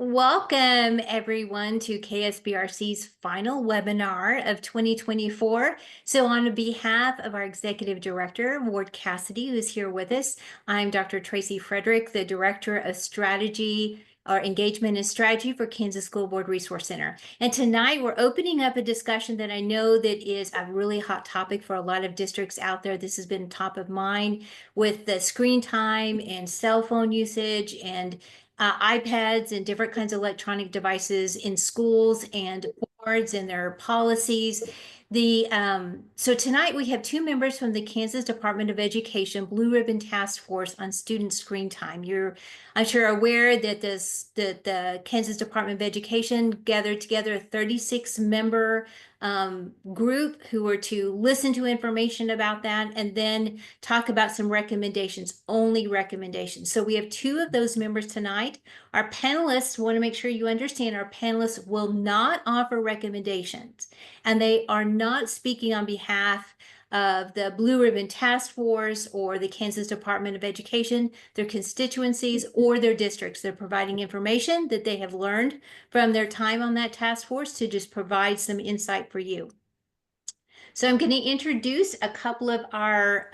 Welcome everyone to KSBRC's final webinar of 2024. So on behalf of our Executive Director, Ward Cassidy, who's here with us, I'm Dr. Tracy Frederick, the Director of Strategy or Engagement and Strategy for Kansas School Board Resource Center. And tonight we're opening up a discussion that I know that is a really hot topic for a lot of districts out there. This has been top of mind with the screen time and cell phone usage and iPads and different kinds of electronic devices in schools and boards and their policies. So tonight we have two members from the Kansas Department of Education Blue Ribbon Task Force on student screen time. I'm sure, aware that the Kansas Department of Education gathered together a 36-member group who were to listen to information about that and then talk about some recommendations, only recommendations. So we have two of those members tonight. Our panelists, want to make sure you understand, our panelists will not offer recommendations, and they are not speaking on behalf of the Blue Ribbon Task Force or the Kansas Department of Education, their constituencies, or their districts. They're providing information that they have learned from their time on that task force to just provide some insight for you. So I'm going to introduce a couple of our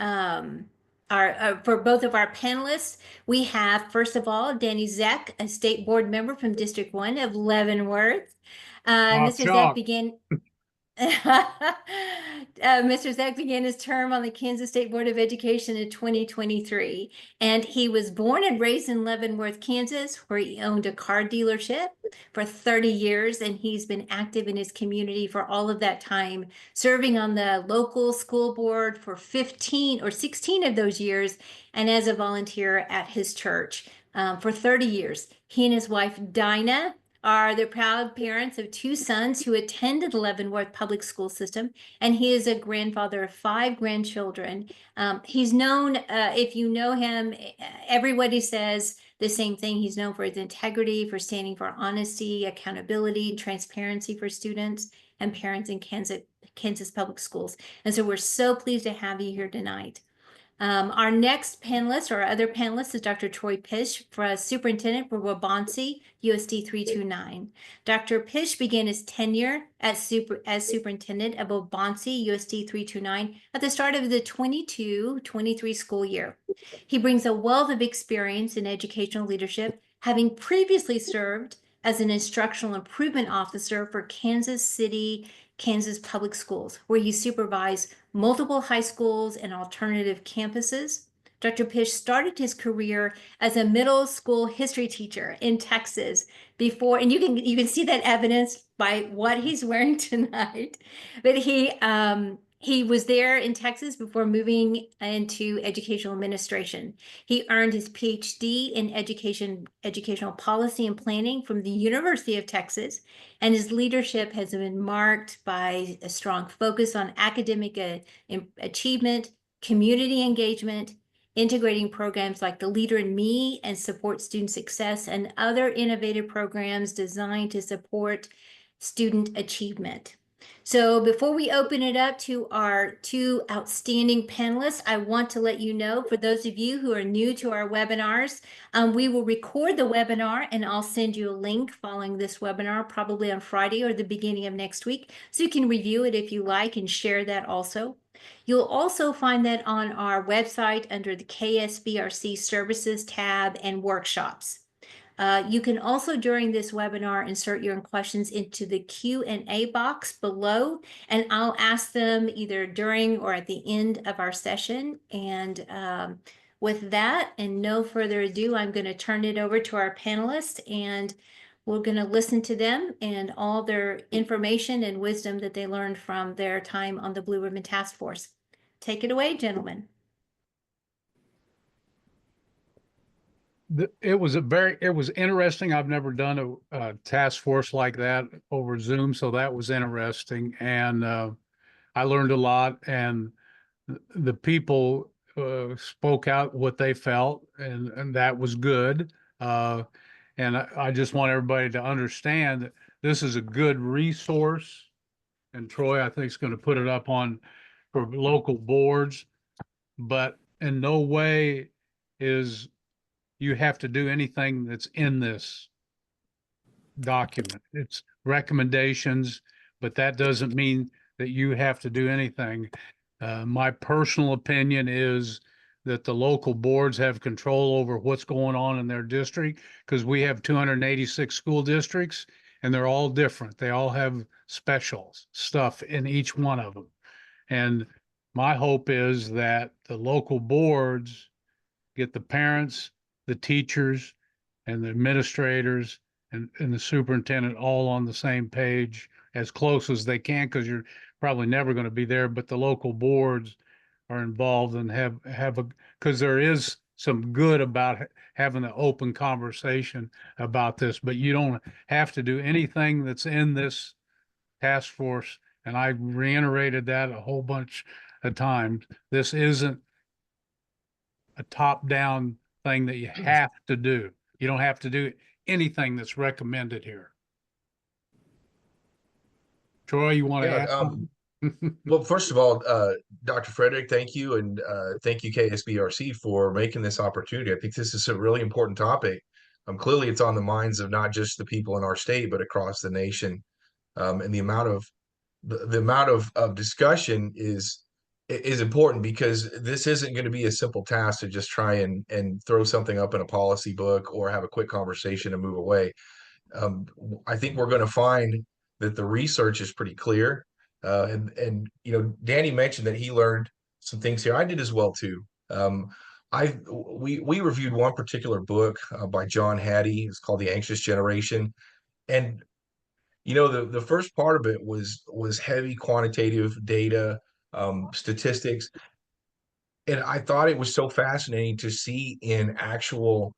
for both of our panelists. We have, first of all, Danny Zeck, a state board member from District 1 of Leavenworth. Mr. Zeck began Mr. Zeck began his term on the Kansas State Board of Education in 2023, and he was born and raised in Leavenworth, Kansas, where he owned a car dealership for 30 years, and he's been active in his community for all of that time, serving on the local school board for 15 or 16 of those years, and as a volunteer at his church for 30 years. He and his wife, Dinah, are the proud parents of two sons who attended the Leavenworth Public School System, and he is a grandfather of 5 grandchildren. He's known, if you know him, everybody says the same thing. He's known for his integrity, for standing for honesty, accountability, and transparency for students and parents in Kansas public schools. And so we're so pleased to have you here tonight. Our next panelist, or other panelist, is Dr. Troy Pish, Superintendent for Waubonsee, USD 329. Dr. Pish began his tenure as Superintendent of Waubonsee, USD 329, at the start of the 22-23 school year. He brings a wealth of experience in educational leadership, having previously served as an instructional improvement officer for Kansas City, Kansas Public Schools, where he supervised multiple high schools and alternative campuses. Dr. Pish started his career as a middle school history teacher in Texas before, and you can see that evidence by what he's wearing tonight. But he was there in Texas before moving into educational administration. He earned his PhD in educational policy and planning from the University of Texas, and his leadership has been marked by a strong focus on academic achievement, community engagement, integrating programs like the Leader in Me and Support Student Success, and other innovative programs designed to support student achievement. So before we open it up to our two outstanding panelists, I want to let you know, for those of you who are new to our webinars, we will record the webinar, and I'll send you a link following this webinar, probably on Friday or the beginning of next week, so you can review it if you like and share that also. You'll also find that on our website under the KSBRC Services tab and Workshops. You can also, during this webinar, insert your questions into the Q&A box below, and I'll ask them either during or at the end of our session. And with that, and no further ado, I'm going to turn it over to our panelists, and we're going to listen to them and all their information and wisdom that they learned from their time on the Blue Ribbon Task Force. Take it away, gentlemen. It was interesting. I've never done a task force like that over Zoom, so that was interesting, and I learned a lot. And the people spoke out what they felt, and that was good. And I just want everybody to understand that this is a good resource. And Troy, I think, is going to put it up on for local boards, but in no way is you have to do anything that's in this. document. It's recommendations, but that doesn't mean that you have to do anything. My personal opinion is that the local boards have control over what's going on in their district, because we have 286 school districts and they're all different. They all have special stuff in each one of them. And my hope is that the local boards get the parents, the teachers, and the administrators and the superintendent all on the same page as close as they can, because you're probably never going to be there, but the local boards are involved and have a, because there is some good about having an open conversation about this, but you don't have to do anything that's in this task force. And I reiterated that a whole bunch of times. This isn't a top-down thing that you have to do. You don't have to do anything that's recommended here. Troy, you want to Yeah. add something? Well, first of all, Dr. Frederick, thank you. And thank you, KSBRC, for making this opportunity. I think this is a really important topic. Clearly, it's on the minds of not just the people in our state, but across the nation. And the amount of discussion is important, because this isn't going to be a simple task to just try and throw something up in a policy book or have a quick conversation and move away. um, I think we're going to find that the research is pretty clear. And Danny mentioned that he learned some things here. I did as well too. We reviewed one particular book by John Hattie. It's called The Anxious Generation, and the first part of it was heavy quantitative data, statistics, and I thought it was so fascinating to see in actual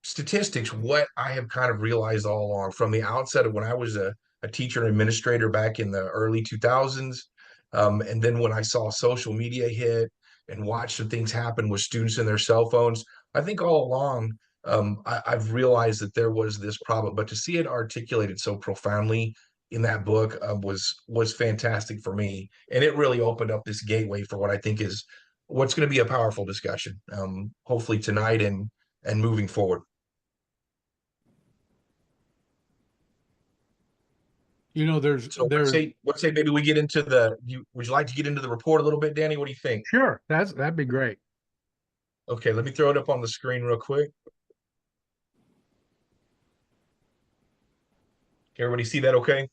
statistics what I have kind of realized all along from the outset of when I was a teacher and administrator back in the early 2000s. And then when I saw social media hit and watched some things happen with students and their cell phones, I think all along I've realized that there was this problem, but to see it articulated so profoundly in that book was fantastic for me, and it really opened up this gateway for what I think is what's going to be a powerful discussion, hopefully tonight and moving forward. There's So what say maybe we get into would you like to get into the report a little bit, Danny? What do you think? sure, that'd be great. Okay, let me throw it up on the screen real quick. Everybody see that okay?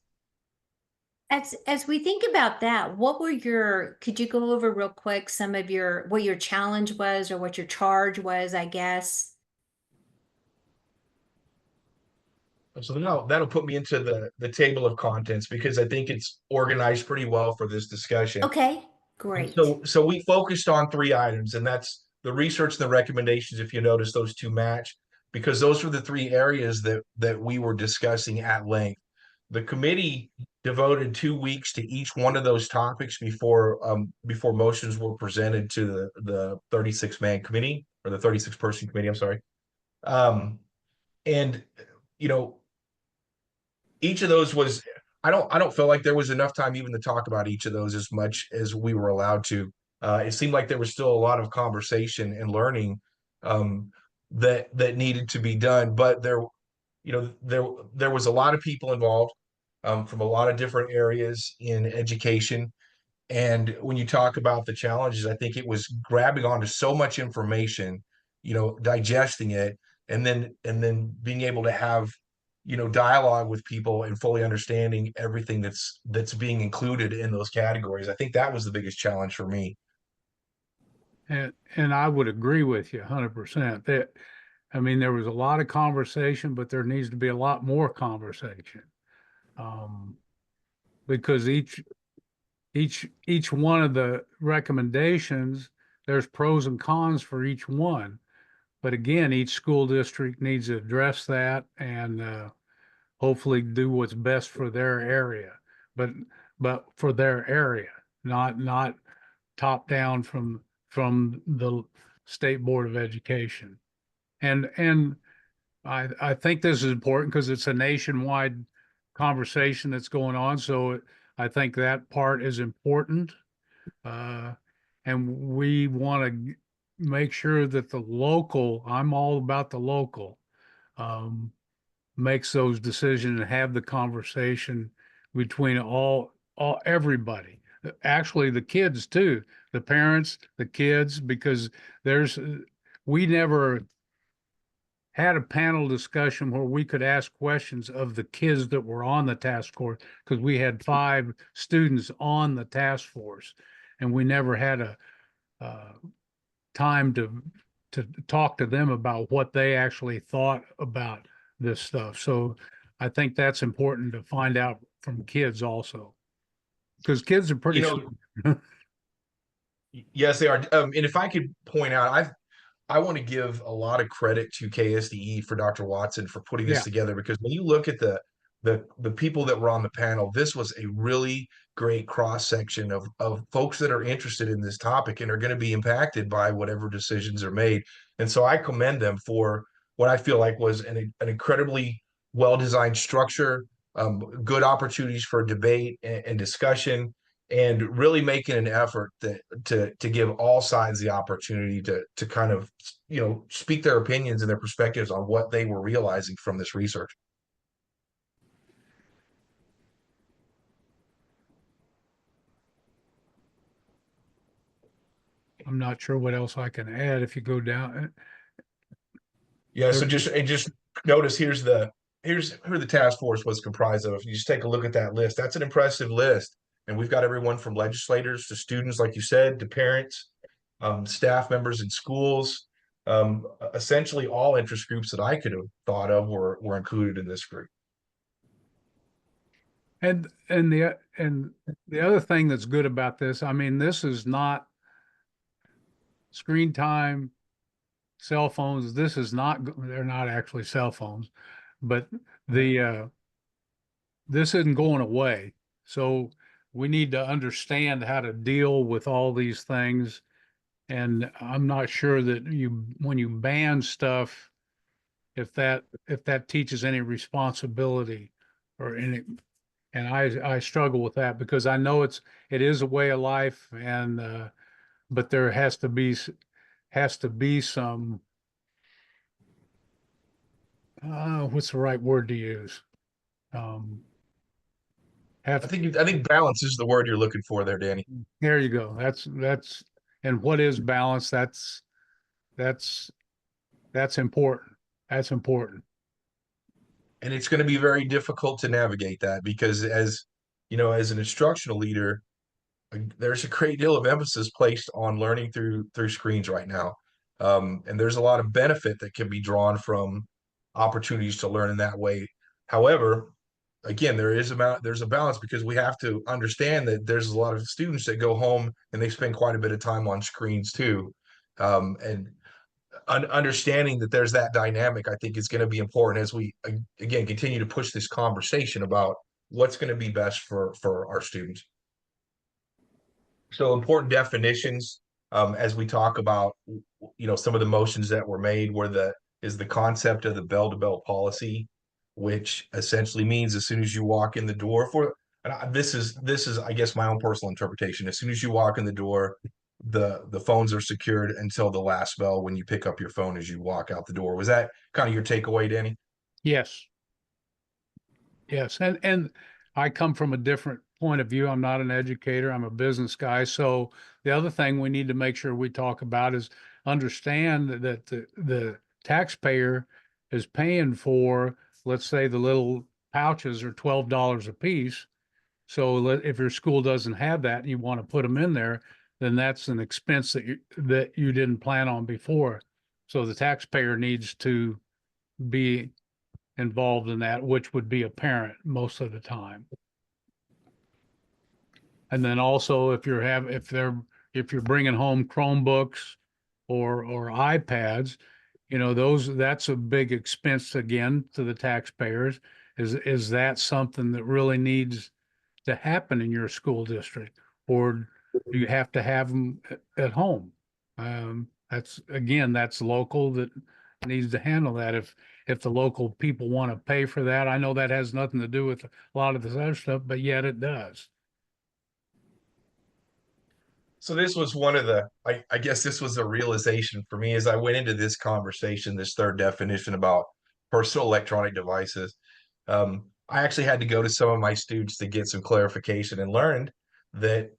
As we think about that, could you go over real quick some of what your challenge was or what your charge was, I guess? So that'll put me into the table of contents, because I think it's organized pretty well for this discussion. Okay, And great. so we focused on three items, and that's the research and the recommendations. If you notice, those two match, because those were the three areas that we were discussing at length. The committee devoted 2 weeks to each one of those topics before motions were presented to the 36-man committee, or the 36-person committee. I'm sorry. And you know, each of those was, I don't feel like there was enough time even to talk about each of those as much as we were allowed to. It seemed like there was still a lot of conversation and learning that needed to be done, but there was a lot of people involved from a lot of different areas in education. And when you talk about the challenges, I think it was grabbing onto so much information, digesting it, and then being able to have, dialogue with people and fully understanding everything that's being included in those categories. I think that was the biggest challenge for me. And I would agree with you 100%. That, I mean, there was a lot of conversation, but there needs to be a lot more conversation. Because each one of the recommendations, there's pros and cons for each one. But again, each school district needs to address that and hopefully do what's best for their area. But for their area, not top down from the State Board of Education. And I think this is important because it's a nationwide conversation that's going on. So I think that part is important. Uh, and we want to make sure that I'm all about the local, um, makes those decisions and have the conversation between everybody. Actually, the kids too, the parents, the kids, because we never had a panel discussion where we could ask questions of the kids that were on the task force, because we had 5 students on the task force, and we never had a time to talk to them about what they actually thought about this stuff. So I think that's important to find out from kids also, because kids are pretty. You know, yes, they are. And if I could point out, I want to give a lot of credit to KSDE for Dr. Watson for putting this Yeah, together, because when you look at the people that were on the panel, this was a really great cross section of folks that are interested in this topic and are going to be impacted by whatever decisions are made. And so I commend them for what I feel like was an incredibly well designed structure, good opportunities for debate and discussion, and really making an effort to give all sides the opportunity to kind of speak their opinions and their perspectives on what they were realizing from this research. I'm not sure what else I can add if you go down. Yeah, so just notice here's who the task force was comprised of. If you just take a look at that list, that's an impressive list. And we've got everyone from legislators to students, like you said, to parents, staff members in schools. Essentially all interest groups that I could have thought of were included in this group. And the other thing that's good about this, I mean, this is not screen time, cell phones. This is not, they're not actually cell phones, but the this isn't going away. So we need to understand how to deal with all these things. And I'm not sure that when you ban stuff, if that teaches any responsibility or any, and I struggle with that, because I know it is a way of life, and but there has to be some, what's the right word to use? Um, have I think balance is the word you're looking for there, Danny. There you go. And what is balance? That's that's important. That's important. And it's going to be very difficult to navigate that, because as an instructional leader, there's a great deal of emphasis placed on learning through screens right now. And there's a lot of benefit that can be drawn from opportunities to learn in that way. However, again, there's a balance, because we have to understand that there's a lot of students that go home and they spend quite a bit of time on screens too. And understanding that there's that dynamic, I think, is going to be important as we again continue to push this conversation about what's going to be best for our students. So important definitions, as we talk about, some of the motions that were made, is the concept of the bell-to-bell policy, which essentially means as soon as you walk in the door this is I guess my own personal interpretation. As soon as you walk in the door, the phones are secured until the last bell when you pick up your phone as you walk out the door. Was that kind of your takeaway, Danny? Yes. Yes. And I come from a different point of view. I'm not an educator. I'm a business guy. So the other thing we need to make sure we talk about is understand that the taxpayer is paying for, let's say, the little pouches are $12 a piece. So if your school doesn't have that and you want to put them in there, then that's an expense that you didn't plan on before. So the taxpayer needs to be involved in that, which would be a parent most of the time. And then also if you're bringing home Chromebooks or iPads, that's a big expense again to the taxpayers. Is that something that really needs to happen in your school district, or do you have to have them at home? That's local, that needs to handle that. If the local people want to pay for that, I know that has nothing to do with a lot of this other stuff, but yet it does. So this was one of I guess this was a realization for me as I went into this conversation, this third definition about personal electronic devices. I actually had to go to some of my students to get some clarification and learned that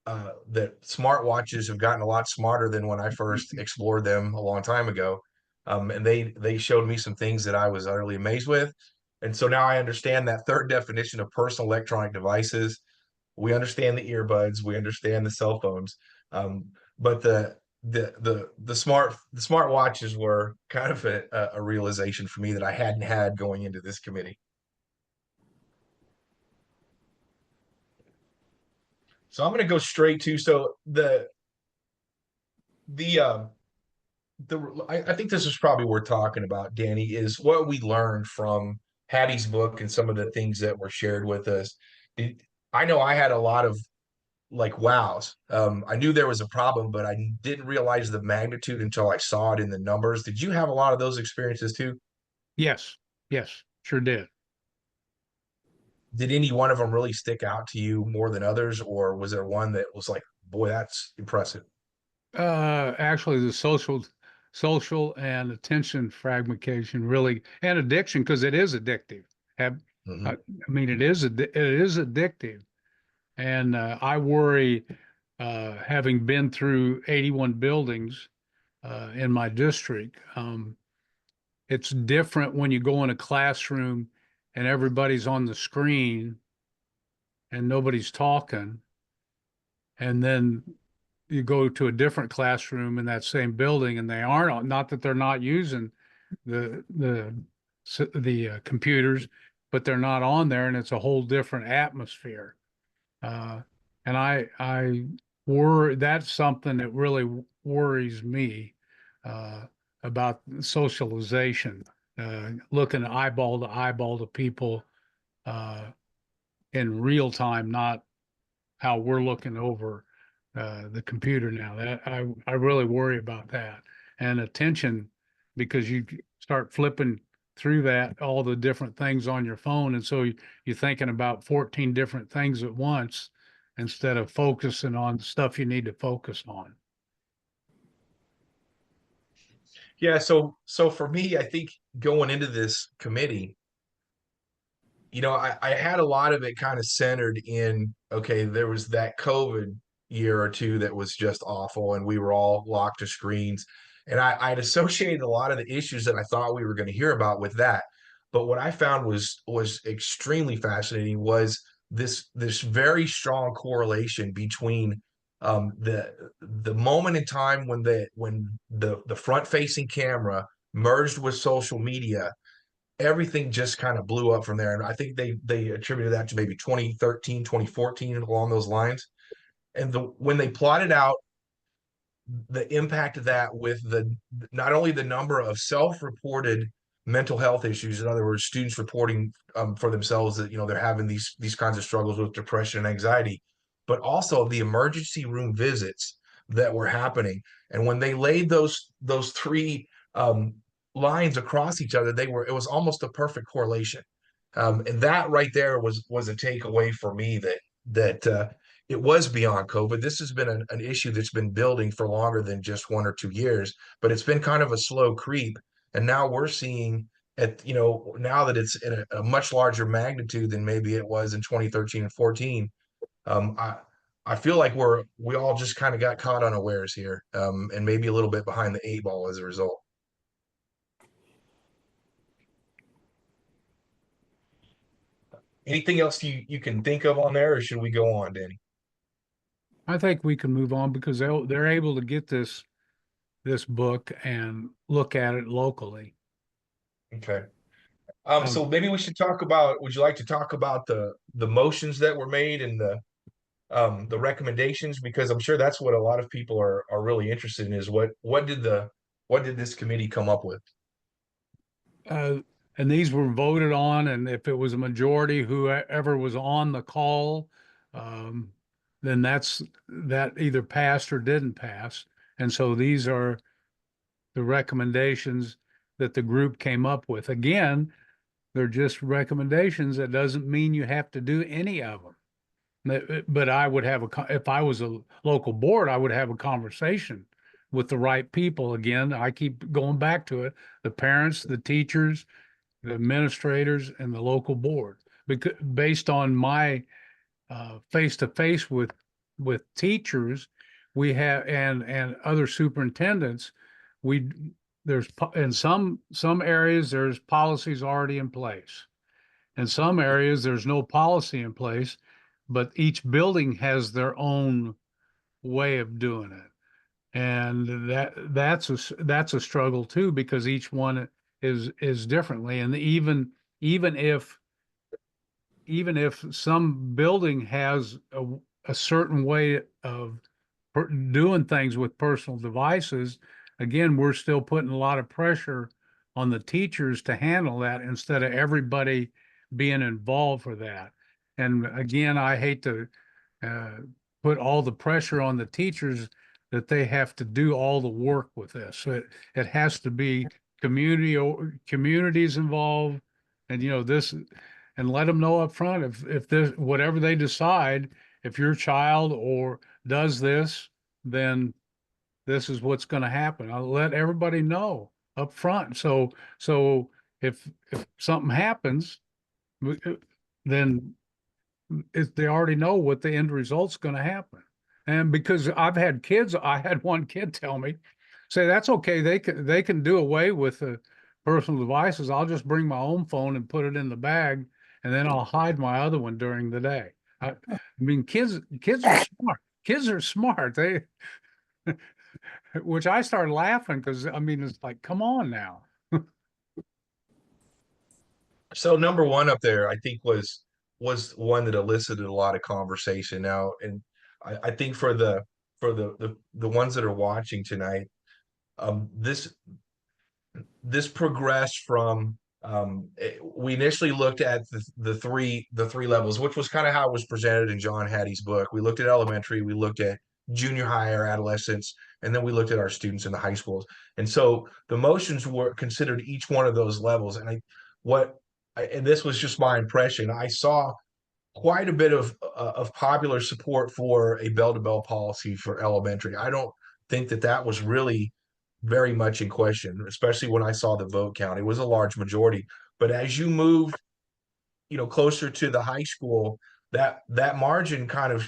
that smartwatches have gotten a lot smarter than when I first explored them a long time ago. And they showed me some things that I was utterly amazed with. And so now I understand that third definition of personal electronic devices. We understand the earbuds, we understand the cell phones, but the smart watches were kind of a realization for me that I hadn't had going into this committee. So I'm going to go straight to the I think this is probably worth talking about, Danny, is what we learned from Hattie's book and some of the things that were shared with us. I know I had a lot of like wows. I knew there was a problem, but I didn't realize the magnitude until I saw it in the numbers. Did you have a lot of those experiences too? Yes, yes, sure did. Did any one of them really stick out to you more than others, or was there one that was like, boy, that's impressive? Actually, the social and attention fragmentation really, and addiction, because it is addictive. Have, Mm-hmm. I mean, it is addictive, and I worry, having been through 81 buildings in my district. It's different when you go in a classroom and everybody's on the screen and nobody's talking, and then you go to a different classroom in that same building and they aren't, not that they're not using the computers, but they're not on there, and it's a whole different atmosphere. Uh, and I worry, that's something that really worries me about socialization, looking eyeball to people in real time, not how we're looking over the computer now. That I really worry about that, and attention, because you start flipping through that, all the different things on your phone, and so you're thinking about 14 different things at once instead of focusing on stuff you need to focus on. Yeah, so for me, I think going into this committee, I had a lot of it kind of centered in, okay, there was that COVID year or two that was just awful, and we were all locked to screens. And I'd associated a lot of the issues that I thought we were going to hear about with that. But what I found was extremely fascinating was this very strong correlation between the moment in time when the front facing camera merged with social media. Everything just kind of blew up from there. And I think they attributed that to maybe 2013, 2014, along those lines. And when they plotted out the impact of that with the not only the number of self-reported mental health issues, in other words, students reporting for themselves that they're having these kinds of struggles with depression and anxiety, but also the emergency room visits that were happening. And when they laid those three lines across each other, it was almost a perfect correlation. And that right there was a takeaway for me that it was beyond COVID. This has been an issue that's been building for longer than just 1 or 2 years, but it's been kind of a slow creep. And now we're seeing now that it's in a much larger magnitude than maybe it was in 2013 and 14. Um, I, I feel like we all just kind of got caught unawares here, and maybe a little bit behind the eight ball as a result. Anything else you can think of on there, or should we go on, Danny? I think we can move on because they're able to get this book and look at it locally. Okay. Um, So maybe we should talk about, would you like to talk about the motions that were made and the recommendations? Because I'm sure that's what a lot of people are really interested in, is what did this committee come up with? uh, and these were voted on, and if it was a majority, whoever was on the call, um, then that either passed or didn't pass. And so these are the recommendations that the group came up with. Again, they're just recommendations. That doesn't mean you have to do any of them. But I would have if I was a local board, I would have a conversation with the right people. Again, I keep going back to it: the parents, the teachers, the administrators and the local board. Because based on my face-to-face with teachers, we have and other superintendents, we there's in some areas there's policies already in place. In some areas there's no policy in place, but each building has their own way of doing it. And that's a struggle too, because each one is differently. And even if some building has a certain way of doing things with personal devices, again, we're still putting a lot of pressure on the teachers to handle that instead of everybody being involved for that. And again, I hate to uh, put all the pressure on the teachers that they have to do all the work with this. So it has to be communities involved, and this, and let them know up front if this, whatever they decide, if your child or does this, then this is what's going to happen. I'll let everybody know up front. So if something happens, then they already know what the end result's going to happen. And because I had one kid tell me, say, that's okay. They can do away with the personal devices. I'll just bring my own phone and put it in the bag, and then I'll hide my other one during the day. I mean, kids are smart. Kids are smart. They, which I started laughing because I mean, it's like, come on now. So number one up there, I think was one that elicited a lot of conversation. Now, and I think for the ones that are watching tonight, this progressed from we initially looked at the three levels, which was kind of how it was presented in John Hattie's book. We looked at elementary, we looked at junior high or adolescence, and then we looked at our students in the high schools. And so the motions were considered each one of those levels. And this was just my impression. I saw quite a bit of popular support for a bell-to-bell policy for elementary. I don't think that was really very much in question, especially when I saw the vote count. It was a large majority. But as you moved, closer to the high school, that margin kind of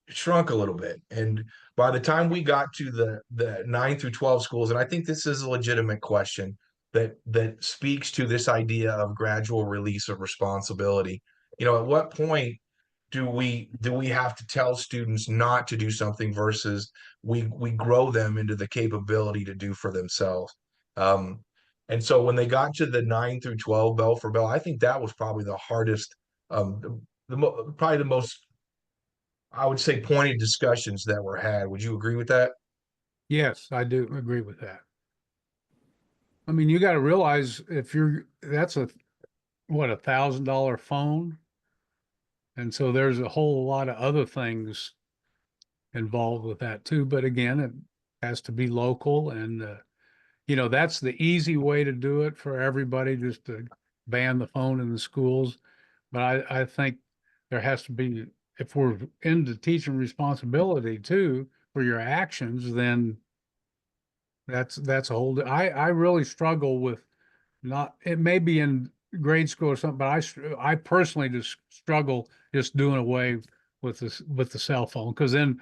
shrunk a little bit. And by the time we got to the 9 through 12 schools, and I think this is a legitimate question that speaks to this idea of gradual release of responsibility. At what point do we have to tell students not to do something versus we grow them into the capability to do for themselves? And so when they got to the 9 through 12 bell for bell, I think that was probably the hardest, probably the most, I would say, pointed discussions that were had. Would you agree with that? Yes, I do agree with that. I mean, you got to realize that's what, $1,000 phone. And so there's a whole lot of other things involved with that too. But again, it has to be local, and that's the easy way to do it for everybody, just to ban the phone in the schools. But I think there has to be, if we're into teaching responsibility too for your actions, then that's a whole, I really struggle with, not, it may be in grade school or something, but I personally just struggle just doing away with the cell phone, because then,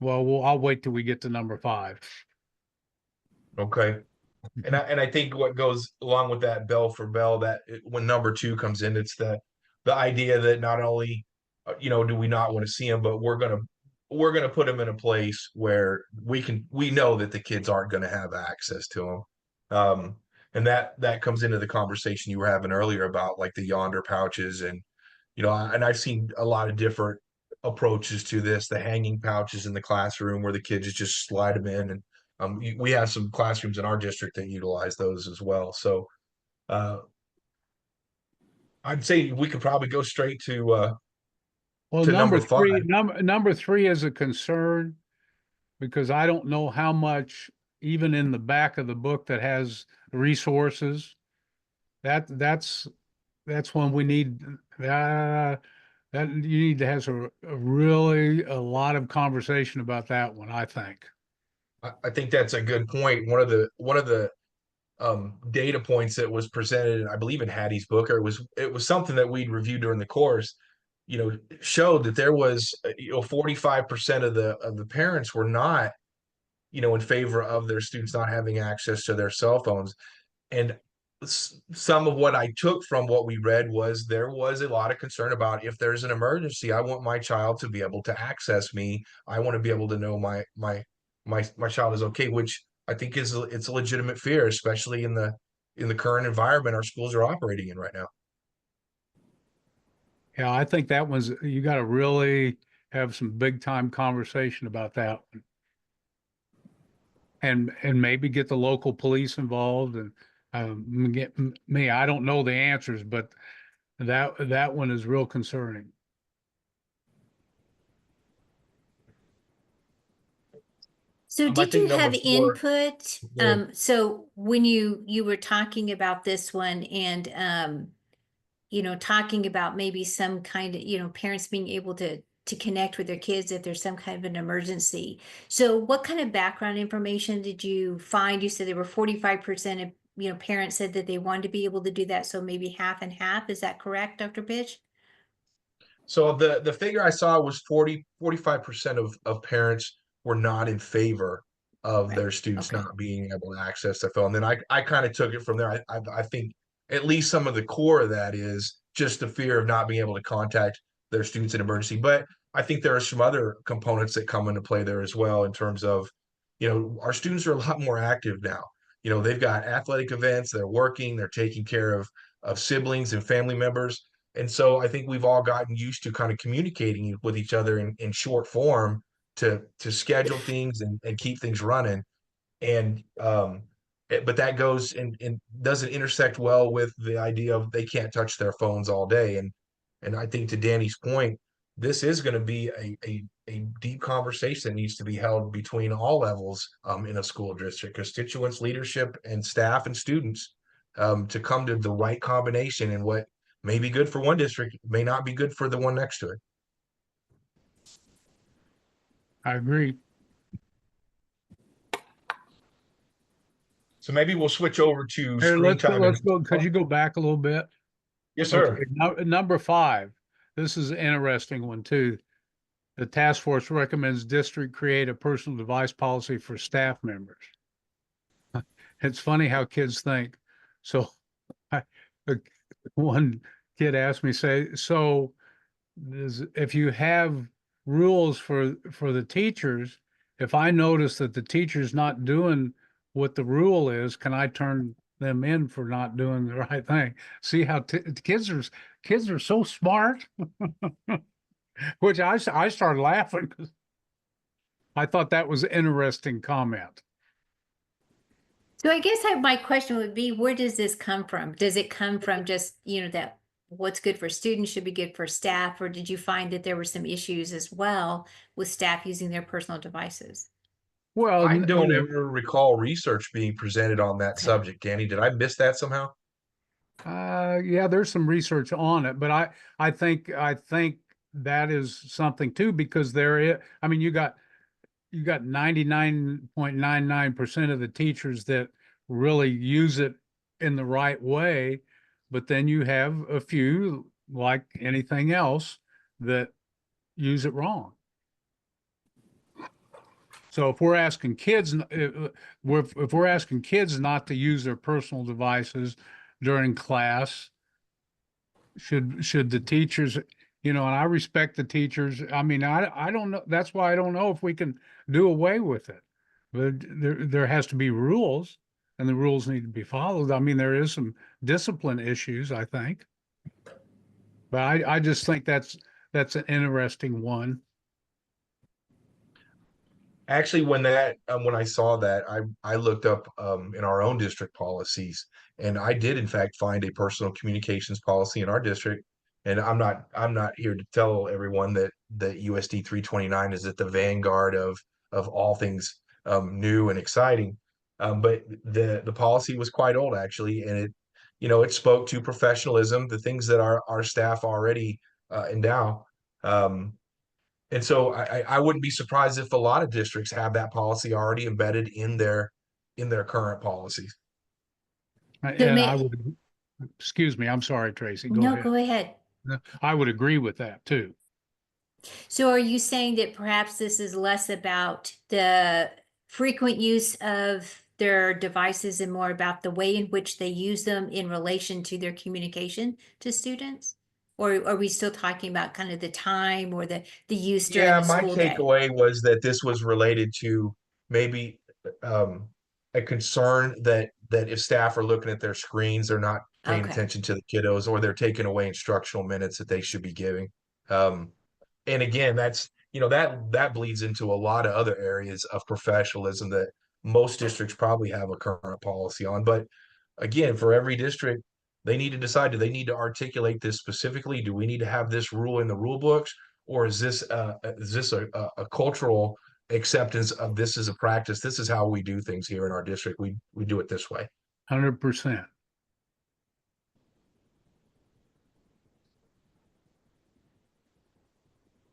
well, I'll wait till we get to number 5. Okay. And I think what goes along with that bell for bell, that when number 2 comes in, it's the idea that not only do we not want to see them, but we're gonna put them in a place where we know that the kids aren't going to have access to them. And that comes into the conversation you were having earlier about like the yonder pouches, and and I've seen a lot of different approaches to this, the hanging pouches in the classroom where the kids just slide them in. And we have some classrooms in our district that utilize those as well. So uh, I'd say we could probably go straight Well, to number 5. number three is a concern, because I don't know how much, even in the back of the book that has resources, that's when we need, that you need to have a lot of conversation about that one, I think. I think that's a good point. One of the data points that was presented, I believe in Hattie's book, or it was something that we'd reviewed during the course, showed that there was 45% of the parents were not, in favor of their students not having access to their cell phones. And some of what I took from what we read was there was a lot of concern about, if there's an emergency, I want my child to be able to access me. I want to be able to know my child is okay, which I think it's a legitimate fear, especially in the current environment our schools are operating in right now. Yeah, I think that one's, you got to really have some big time conversation about that one. And maybe get the local police involved and get me. I don't know the answers, but that one is real concerning. So I did think you number have four. input? Go ahead. So when you were talking about this one and talking about maybe some kind of, parents being able to connect with their kids if there's some kind of an emergency. So what kind of background information did you find? You said there were 45% of, parents said that they wanted to be able to do that. So maybe half and half. Is that correct, Dr. Bitch? So the figure I saw was 45% of parents were not in favor of Right. their students Okay. not being able to access their phone. Then I kind of took it from there. I think at least some of the core of that is just the fear of not being able to contact their students in emergency. But I think there are some other components that come into play there as well, in terms of, our students are a lot more active now. They've got athletic events, they're working, they're taking care of siblings and family members. And so I think we've all gotten used to kind of communicating with each other in short form to schedule things and keep things running. And but that goes and doesn't intersect well with the idea of they can't touch their phones all day. And I think, to Danny's point, this is going to be a deep conversation that needs to be held between all levels in a school district, constituents, leadership, and staff and students, to come to the right combination. And what may be good for one district may not be good for the one next to it. I agree. So maybe we'll switch over to Here, screen time. let's go. Could you go back a little bit? Yes, Okay, sir. number 5. This is an interesting one too. The task force recommends district create a personal device policy for staff members. It's funny how kids think. So I, one kid asked me, say, so if you have rules for the teachers, if I notice that the teacher's not doing what the rule is, can I turn them in for not doing the right thing? See how kids are so smart, which I started laughing because I thought that was an interesting comment. So I guess my question would be, where does this come from? Does it come from just, that what's good for students should be good for staff, or did you find that there were some issues as well with staff using their personal devices? Well, I don't ever recall research being presented on that Okay. subject. Danny, did I miss that somehow? yeah, there's some research on it, but I think that is something too, because I mean, you got 99.99% of the teachers that really use it in the right way, but then you have a few, like anything else, that use it wrong. So if we're asking kids, if we're asking kids not to use their personal devices during class, should the teachers, and I respect the teachers. I mean, I don't know. That's why I don't know if we can do away with it. But there has to be rules, and the rules need to be followed. I mean, there is some discipline issues, I think. But I just think that's an interesting one. Actually, when I saw that, I looked up in our own district policies, and I did in fact find a personal communications policy in our district. And I'm not here to tell everyone that USD 329 is at the vanguard of all things new and exciting. But the policy was quite old, actually, and it spoke to professionalism, the things that our staff already endow. Um, and so I wouldn't be surprised if a lot of districts have that policy already embedded in their current policies. And I would, excuse me, I'm sorry, Tracy, go No, ahead. go ahead. I would agree with that too. So are you saying that perhaps this is less about the frequent use of their devices and more about the way in which they use them in relation to their communication to students? Or are we still talking about kind of the time or the use during Yeah, the my school day? takeaway was that this was related to maybe a concern that if staff are looking at their screens, they're not paying Okay. attention to the kiddos, or they're taking away instructional minutes that they should be giving. Um, and again, that's that bleeds into a lot of other areas of professionalism that most districts probably have a current policy on. But again, for every district, they need to decide, do they need to articulate this specifically? Do we need to have this rule in the rule books? Or is this a cultural acceptance of this as a practice? This is how we do things here in our district. We do it this way. 100%.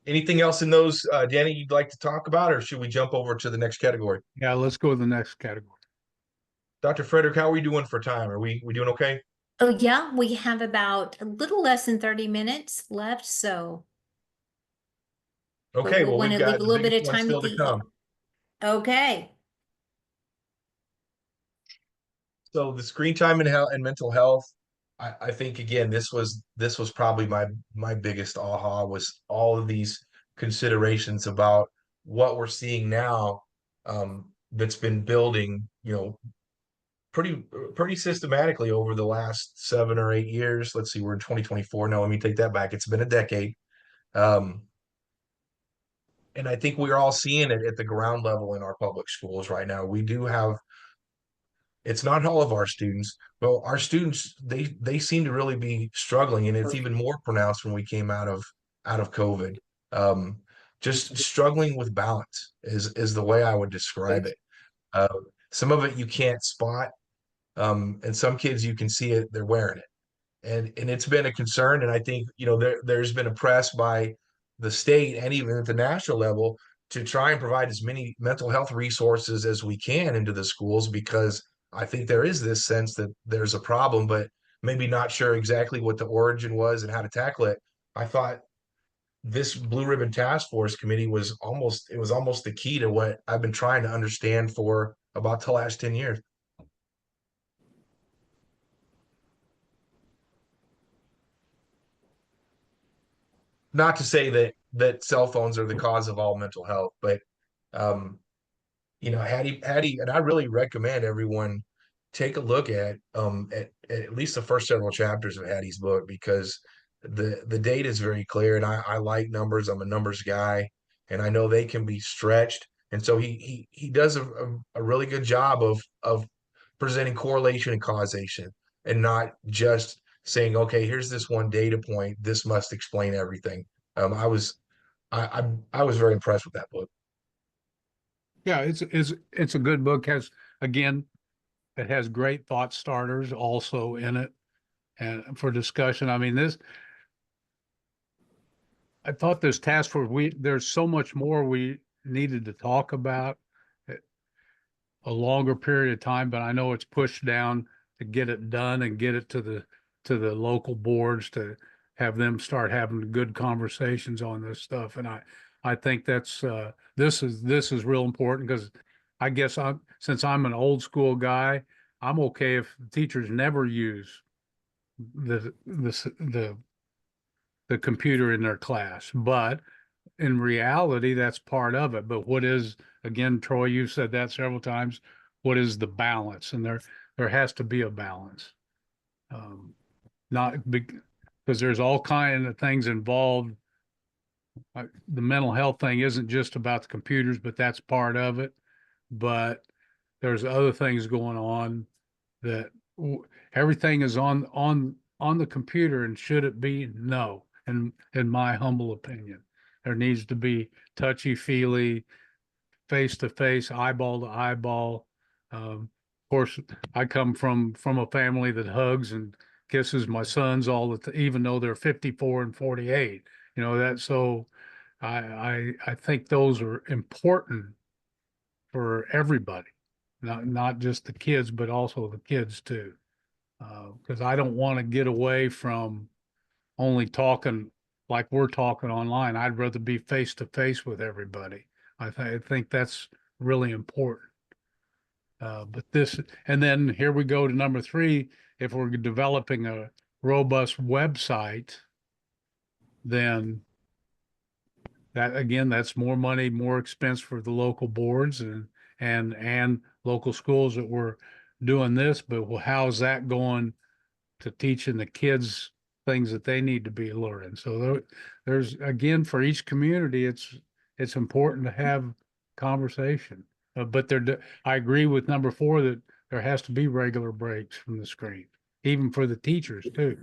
Anything else in those, Danny, you'd like to talk about, or should we jump over to the next category? Yeah, let's go to the next category. Dr. Frederick, how are we doing for time? Are we doing okay? Oh, yeah, we have about a little less than 30 minutes left, so but Okay, we'll well, want we've to leave got a the little bit biggest of one time at still to the come. end. Okay. So the screen time and mental health, I think again, this was probably my biggest aha, was all of these considerations about what we're seeing now, that's been building, pretty systematically over the last 7 or 8 years. Let's see, we're in 2024 now. Let me take that back. It's been a decade. Um, and I think we're all seeing it at the ground level in our public schools right now. We do have, it's not all of our students, but our students, they seem to really be struggling, and it's even more pronounced when we came out of COVID. Um, just struggling with balance is the way I would describe it. Uh, some of it you can't spot, and some kids you can see it, they're wearing it. And it's been a concern, and I think there's been a press by the state and even at the national level to try and provide as many mental health resources as we can into the schools, because I think there is this sense that there's a problem, but maybe not sure exactly what the origin was and how to tackle it. I thought this Blue Ribbon Task Force Committee was almost the key to what I've been trying to understand for about the last 10 years. Not to say that cell phones are the cause of all mental health, but um, Hattie, and I really recommend everyone take a look at least the first several chapters of Hattie's book, because the data is very clear, and I like numbers. I'm a numbers guy, and I know they can be stretched, and so he does a really good job of presenting correlation and causation, and not just saying, okay, here's this one data point, this must explain everything. I was very impressed with that book. Yeah, it's a good book. Has again, it has great thought starters also in it, and for discussion. I mean, I thought this task force, there's so much more we needed to talk about a longer period of time, but I know it's pushed down to get it done and get it to the local boards to have them start having good conversations on this stuff. And I think this is real important, because I guess since I'm an old school guy, I'm okay if teachers never use the computer in their class, but in reality, that's part of it. But again, Troy, you said that several times, what is the balance? And there has to be a balance. Not because there's all kinds of things involved. The mental health thing isn't just about the computers, but that's part of it. But there's other things going on that everything is on the computer, and should it be? No, in my humble opinion, there needs to be touchy feely, face to face, eyeball to eyeball. Of course, I come from a family that hugs and kisses my sons even though they're 54 and 48. So I think those are important for everybody, not just the kids, but also the kids too. Because I don't want to get away from only talking like we're talking online. I'd rather be face to face with everybody. I think that's really important. But this, and then here we go to number three. If we're developing a robust website, then that again, that's more money, more expense for the local boards and local schools that were doing this. But how's that going to teaching the kids things that they need to be learning? So there's again for each community, it's important to have conversation. But I agree with number four that there has to be regular breaks from the screen, even for the teachers too.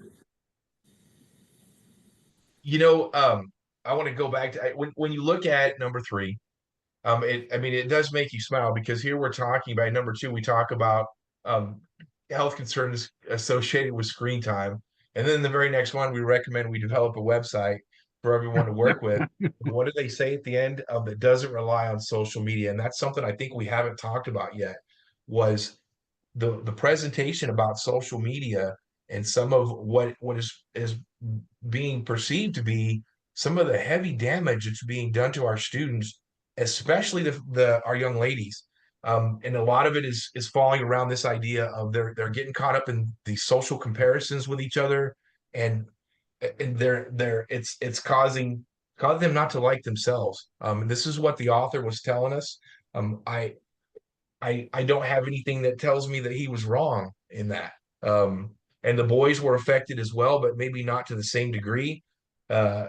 You know, I want to go back to when you look at number three. I mean, it does make you smile because here we're talking about number two. We talk about um, health concerns associated with screen time, and then the very next one, we recommend we develop a website for everyone to work with. What do they say at the end? That doesn't rely on social media, and that's something I think we haven't talked about yet. Was the presentation about social media and some of what is being perceived to be some of the heavy damage that's being done to our students, especially the our young ladies. And a lot of it is falling around this idea of they're getting caught up in these social comparisons with each other, and they're it's causing them not to like themselves. And this is what the author was telling us. I don't have anything that tells me that he was wrong in that. And the boys were affected as well, but maybe not to the same degree. Uh,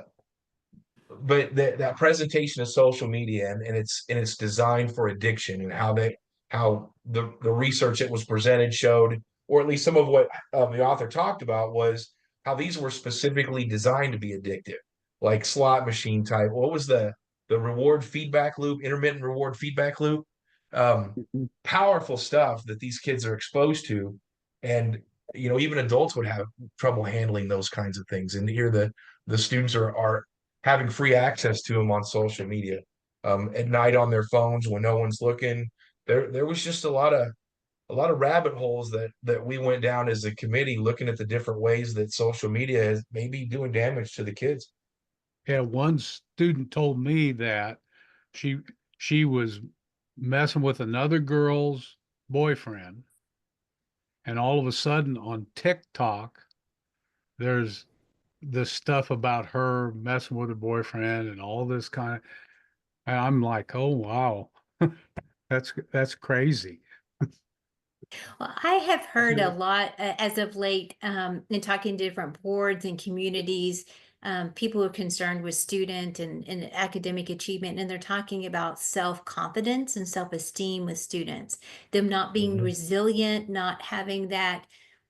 but that presentation of social media and it's designed for addiction and how the research that was presented showed, or at least some of what the author talked about was how these were specifically designed to be addictive, like slot machine type. What was the reward feedback loop, intermittent reward feedback loop? Um, Powerful stuff that these kids are exposed to, and you know even adults would have trouble handling those kinds of things. And here the students are having free access to them on social media at night on their phones when no one's looking. There was just a lot of rabbit holes that we went down as a committee looking at the different ways that social media is maybe doing damage to the kids. Yeah, one student told me that she she was messing with another girl's boyfriend, and all of a sudden on TikTok, there's this stuff about her messing with her boyfriend and all this kind of, and I'm like, oh wow, that's crazy. Well, I have heard a lot as of late in talking to different boards and communities. People are concerned with student and academic achievement, and they're talking about self-confidence and self-esteem with students, them not being Mhm. resilient, not having that,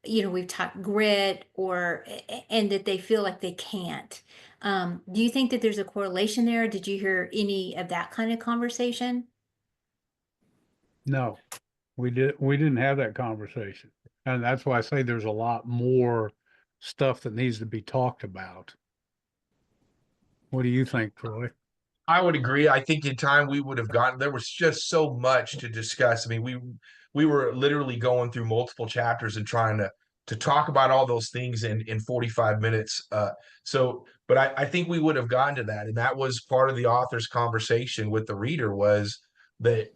we've talked grit and that they feel like they can't. Do you think that there's a correlation there? Did you hear any of that kind of conversation? No, we didn't have that conversation. And that's why I say there's a lot more stuff that needs to be talked about. What do you think, Troy? I would agree. I think in time we would have gotten there was just so much to discuss. I mean, we were literally going through multiple chapters and trying to talk about all those things in 45 minutes. But I think we would have gotten to that. And that was part of the author's conversation with the reader was that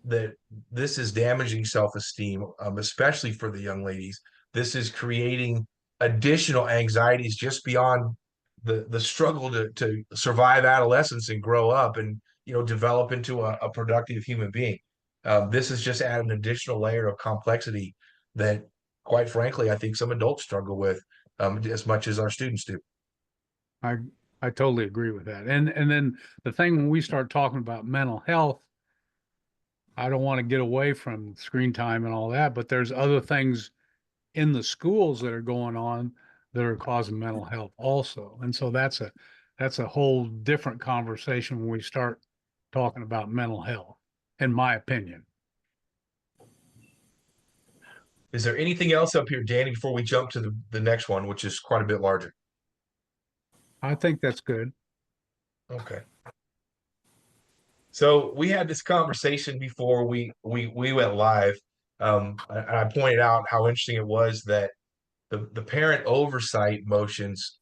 this is damaging self-esteem, especially for the young ladies. This is creating additional anxieties just beyond the struggle to survive adolescence and grow up and develop into a productive human being. This is just add an additional layer of complexity that, quite frankly, I think some adults struggle with as much as our students do. I I totally agree with that. And then the thing when we start talking about mental health, I don't want to get away from screen time and all that, but there's other things in the schools that are going on that are causing mental health also. And so that's a whole different conversation when we start talking about mental health, in my opinion. Is there anything else up here, Danny, before we jump to the next one, which is quite a bit larger? I think that's good. Okay. So we had this conversation before we went live. I pointed out how interesting it was that the parent oversight motions,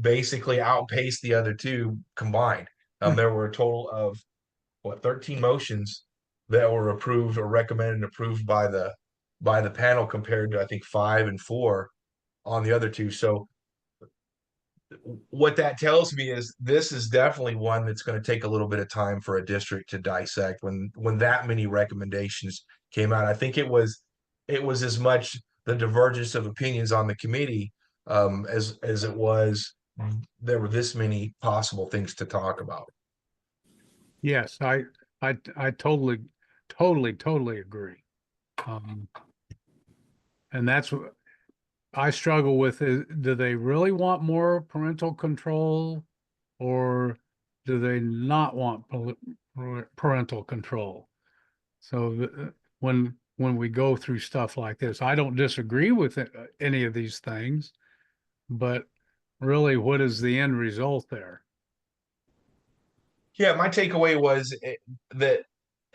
basically outpaced the other two combined. There were a total of 13 motions that were approved or recommended and approved by the panel compared to I think 5 and 4 on the other two. So what that tells me is this is definitely one that's going to take a little bit of time for a district to dissect when that many recommendations came out. I think it was as much the divergence of opinions on the committee as it was there were this many possible things to talk about. Yes, I totally agree. And that's what I struggle with is, do they really want more parental control or do they not want parental control? So when we go through stuff like this, I don't disagree with any of these things, but really, what is the end result there? Yeah, my takeaway was that,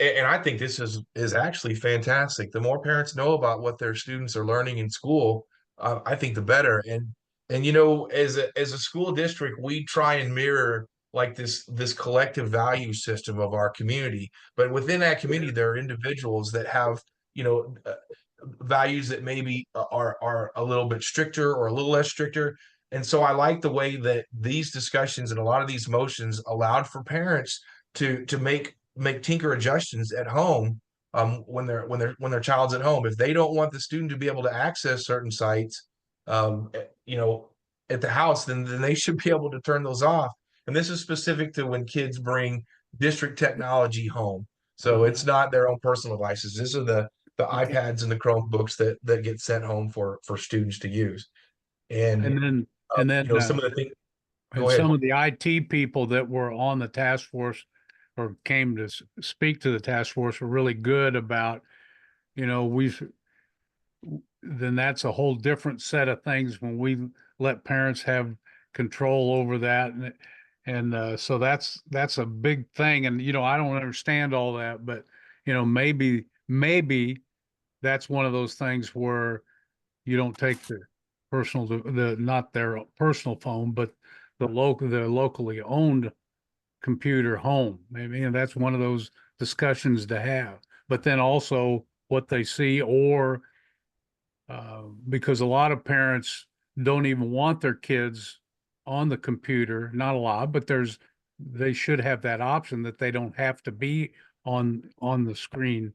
and I think this is actually fantastic. The more parents know about what their students are learning in school, I think the better. And as a school district, we try and mirror like this collective value system of our community. But within that community, there are individuals that have you know uh, values that maybe are a little bit stricter or a little less stricter. And so I like the way that these discussions and a lot of these motions allowed for parents to make tinker adjustments at home when their child's at home. If they don't want the student to be able to access certain sites, um, eh, you know, at the house, then they should be able to turn those off. And this is specific to when kids bring district technology home. So it's not their own personal devices. These are the iPads and the Chromebooks that get sent home for students to use. And And then and then some of the things. and Go ahead. some of the IT people that were on the task force or came to speak to the task force were really good about, we've then that's a whole different set of things when we let parents have control over that. And so that's a big thing. And, I don't understand all that, but, maybe that's one of those things where you don't take not their personal phone, but the locally owned computer home. Maybe, and that's one of those discussions to have. But then also what they see, or because a lot of parents don't even want their kids on the computer. Not a lot, but they should have that option that they don't have to be on the screen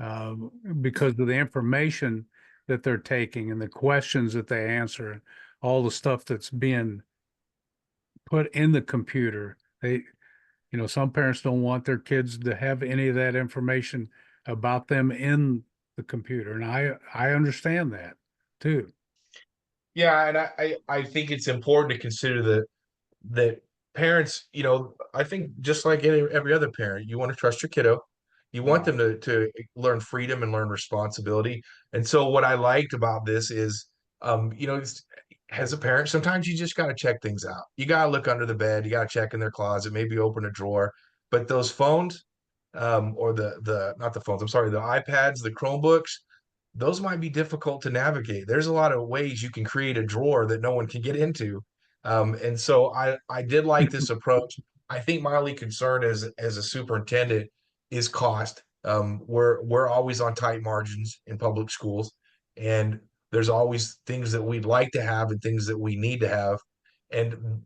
uh, because of the information that they're taking and the questions that they answer, all the stuff that's being put in the computer. Some parents don't want their kids to have any of that information about them in the computer. And I understand that too. Yeah, and I think it's important to consider that parents, I think just like every other parent, you want to trust your kiddo. You want them to learn freedom and learn responsibility. And so what I liked about this is, as a parent, sometimes you just got to check things out. You got to look under the bed. You got to check in their closet, maybe open a drawer. But those phones, or the not the phones, I'm sorry, the iPads, the Chromebooks, those might be difficult to navigate. There's a lot of ways you can create a drawer that no one can get into. And so I did like this approach. I think my only concern as a superintendent is cost. We're always on tight margins in public schools, and there's always things that we'd like to have and things that we need to have. And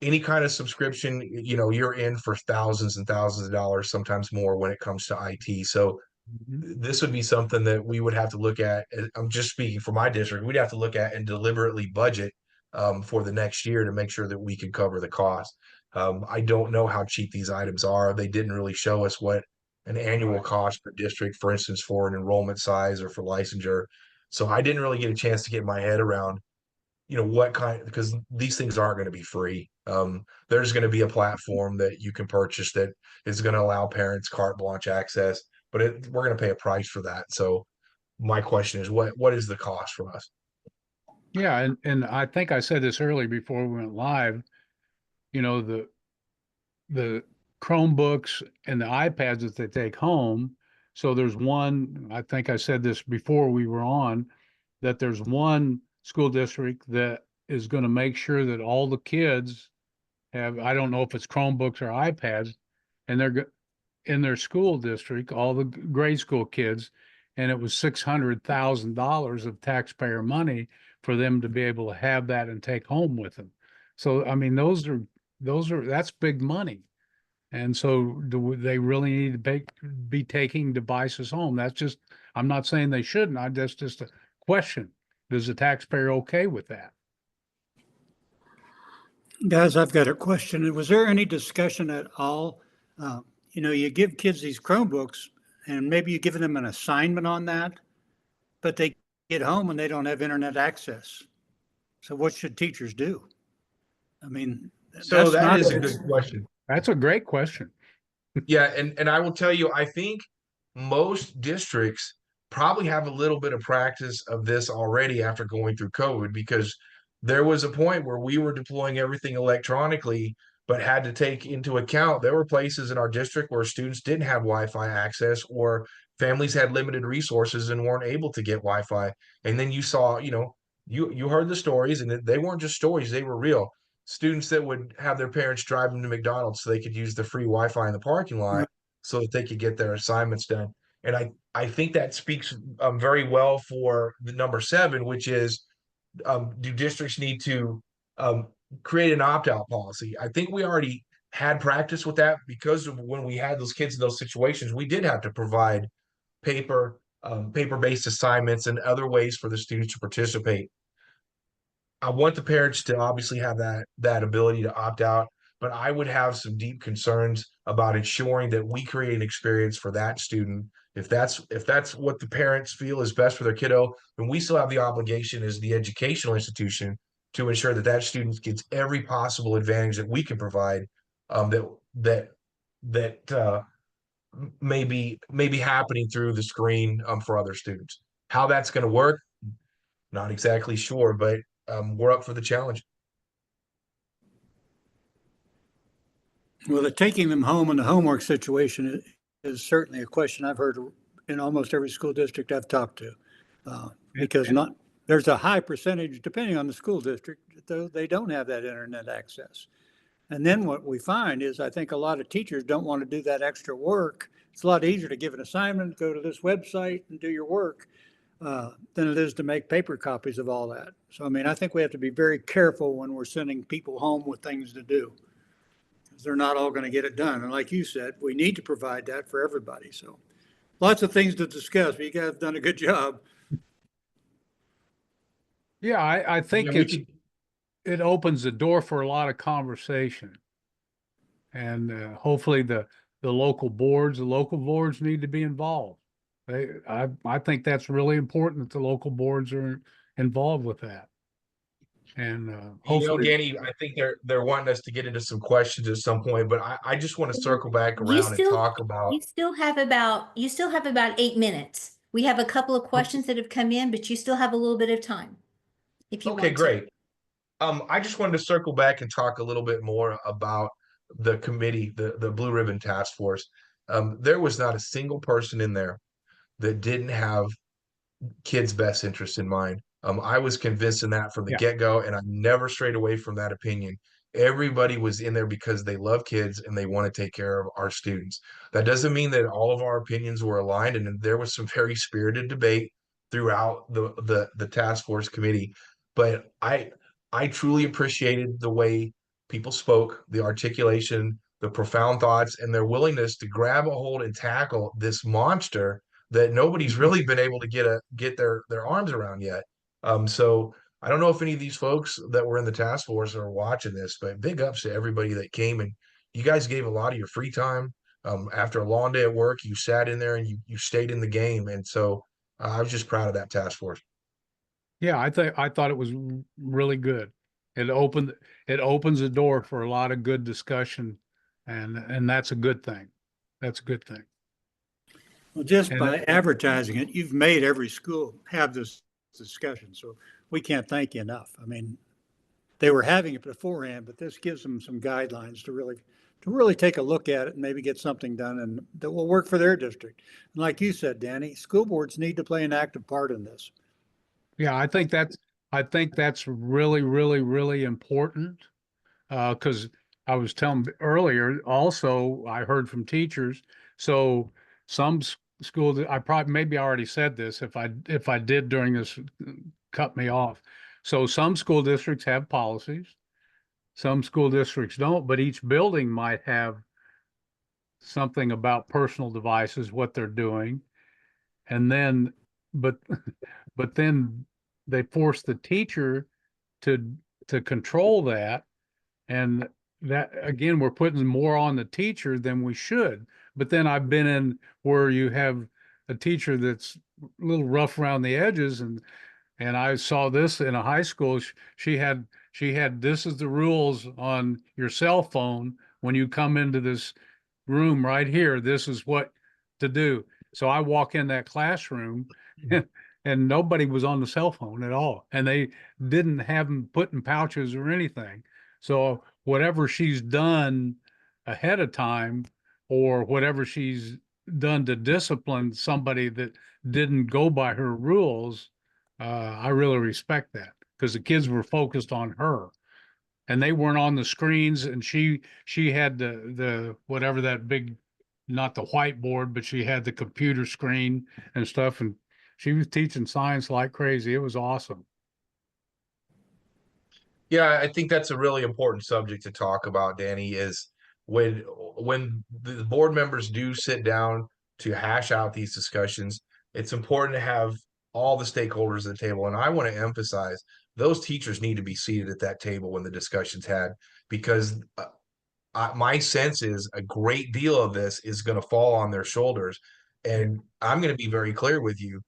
any kind of subscription, you're in for thousands and thousands of dollars, sometimes more when it comes to IT. So Mhm. this would be something that we would have to look at. I'm just speaking for my district. We'd have to look at and deliberately budget for the next year to make sure that we could cover the cost. I don't know how cheap these items are. They didn't really show us what an annual Right. cost per district, for instance, for an enrollment size or for licensure. So I didn't really get a chance to get my head around, what kind, because these things aren't going to be free. There's going to be a platform that you can purchase that is going to allow parents carte blanche access, but we're going to pay a price for that. So my question is, what is the cost for us? Yeah, and I think I said this earlier before we went live, the Chromebooks and the iPads that they take home. So there's one, I think I said this before we were on, that there's one school district that is going to make sure that all the kids have, I don't know if it's Chromebooks or iPads, and in their school district, all the grade school kids, and it was $600,000 of taxpayer money for them to be able to have that and take home with them. So, I mean, that's big money. And so do they really need to be taking devices home? I'm not saying they shouldn't. That's just a question. Is the taxpayer okay with that? Guys, I've got a question. Was there any discussion at all? You give kids these Chromebooks and maybe you're giving them an assignment on that, but they get home and they don't have internet access. So what should teachers do? I mean, So that is a good question. That's a great question. Yeah, and I will tell you, I think most districts probably have a little bit of practice of this already after going through COVID, because there was a point where we were deploying everything electronically, but had to take into account there were places in our district where students didn't have Wi-Fi access, or families had limited resources and weren't able to get Wi-Fi. And then you saw, you heard the stories, and they weren't just stories, they were real. Students that would have their parents drive them to McDonald's so they could use the free Wi-Fi in the parking lot so that they could get their assignments done. And I think that speaks very well for the number 7, which is, do districts need to create an opt-out policy? I think we already had practice with that, because of when we had those kids in those situations, we did have to provide paper-based assignments and other ways for the students to participate. I want the parents to obviously have that ability to opt out, but I would have some deep concerns about ensuring that we create an experience for that student. If that's what the parents feel is best for their kiddo, then we still have the obligation as the educational institution to ensure that that student gets every possible advantage that we can provide, that may be happening through the screen for other students. How that's going to work, not exactly sure, but we're up for the challenge. Well, the taking them home in the homework situation is certainly a question I've heard in almost every school district I've talked to, because there's a high percentage, depending on the school district, though they don't have that internet access. And then what we find is, I think a lot of teachers don't want to do that extra work. It's a lot easier to give an assignment, go to this website and do your work, than it is to make paper copies of all that. So, I mean, I think we have to be very careful when we're sending people home with things to do, because they're not all going to get it done. And like you said, we need to provide that for everybody. So lots of things to discuss, but you guys have done a good job. Yeah, I think it opens the door for a lot of conversation. And hopefully the local boards need to be involved. I think that's really important that the local boards are involved with that. And hopefully, Danny, I think they're wanting us to get into some questions at some point, but I just want to circle back around and talk about. You still have about 8 minutes. We have a couple of questions that have come in, but you still have a little bit of time if you want to. Okay, great. I just wanted to circle back and talk a little bit more about the committee, the Blue Ribbon Task Force. There was not a single person in there that didn't have kids' best interest in mind. I was convinced in that from the get-go, and I never strayed away from that opinion. Everybody was in there because they love kids and they want to take care of our students. That doesn't mean that all of our opinions were aligned, and there was some very spirited debate throughout the task force committee. But I truly appreciated the way people spoke, the articulation, the profound thoughts, and their willingness to grab a hold and tackle this monster that nobody's really been able to get their arms around yet. So I don't know if any of these folks that were in the task force are watching this, but big ups to everybody that came, and you guys gave a lot of your free time. After a long day at work, you sat in there and you stayed in the game. And so I was just proud of that task force. yeah, I thought it was really good. It opens the door for a lot of good discussion, and that's a good thing. That's a good thing. Well, just by advertising it, you've made every school have this discussion. So we can't thank you enough. I mean, they were having it beforehand, but this gives them some guidelines to really take a look at it and maybe get something done and that will work for their district. And like you said, Danny, school boards need to play an active part in this. Yeah, I think that's really, really, really important. Because I was telling earlier, also, I heard from teachers. So some schools, I probably maybe I already said this. If I did during this, cut me off. So some school districts have policies, some school districts don't, but each building might have something about personal devices, what they're doing, and then, but but then they force the teacher to control that. And that again, we're putting more on the teacher than we should. But then I've been in where you have a teacher that's a little rough around the edges, and I saw this in a high school. She had this is the rules on your cell phone when you come into this room right here. This is what to do. So I walk in that classroom and nobody was on the cell phone at all. And they didn't have them put in pouches or anything. So whatever she's done ahead of time or whatever she's done to discipline somebody that didn't go by her rules, I really respect that because the kids were focused on her and they weren't on the screens. And she had the whatever that big, not the whiteboard, but she had the computer screen and stuff. And she was teaching science like crazy. It was awesome. Yeah, I think that's a really important subject to talk about, Danny, is when the board members do sit down to hash out these discussions, it's important to have all the stakeholders at the table. And I want to emphasize those teachers need to be seated at that table when the discussion's had, because my sense is a great deal of this is going to fall on their shoulders. And I'm going to be very clear with you.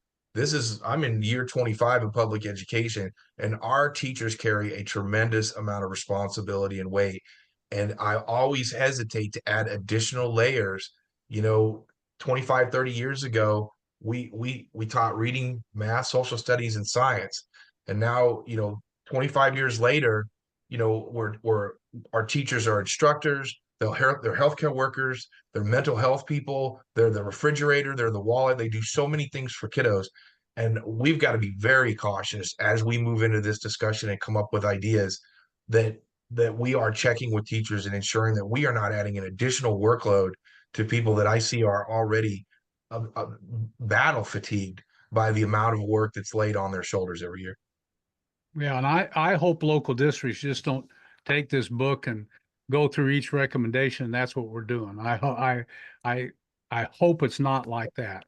I'm in year 25 of public education, and our teachers carry a tremendous amount of responsibility and weight. And I always hesitate to add additional layers. You know, 25, 30 years ago, we taught reading, math, social studies, and science. And now, 25 years later, we're our teachers are instructors, they're healthcare workers, they're mental health people, they're the refrigerator, they're the wallet. They do so many things for kiddos. And we've got to be very cautious as we move into this discussion and come up with ideas that we are checking with teachers and ensuring that we are not adding an additional workload to people that I see are already battle fatigued by the amount of work that's laid on their shoulders every year. Yeah, and I hope local districts just don't take this book and go through each recommendation. That's what we're doing. I hope it's not like that.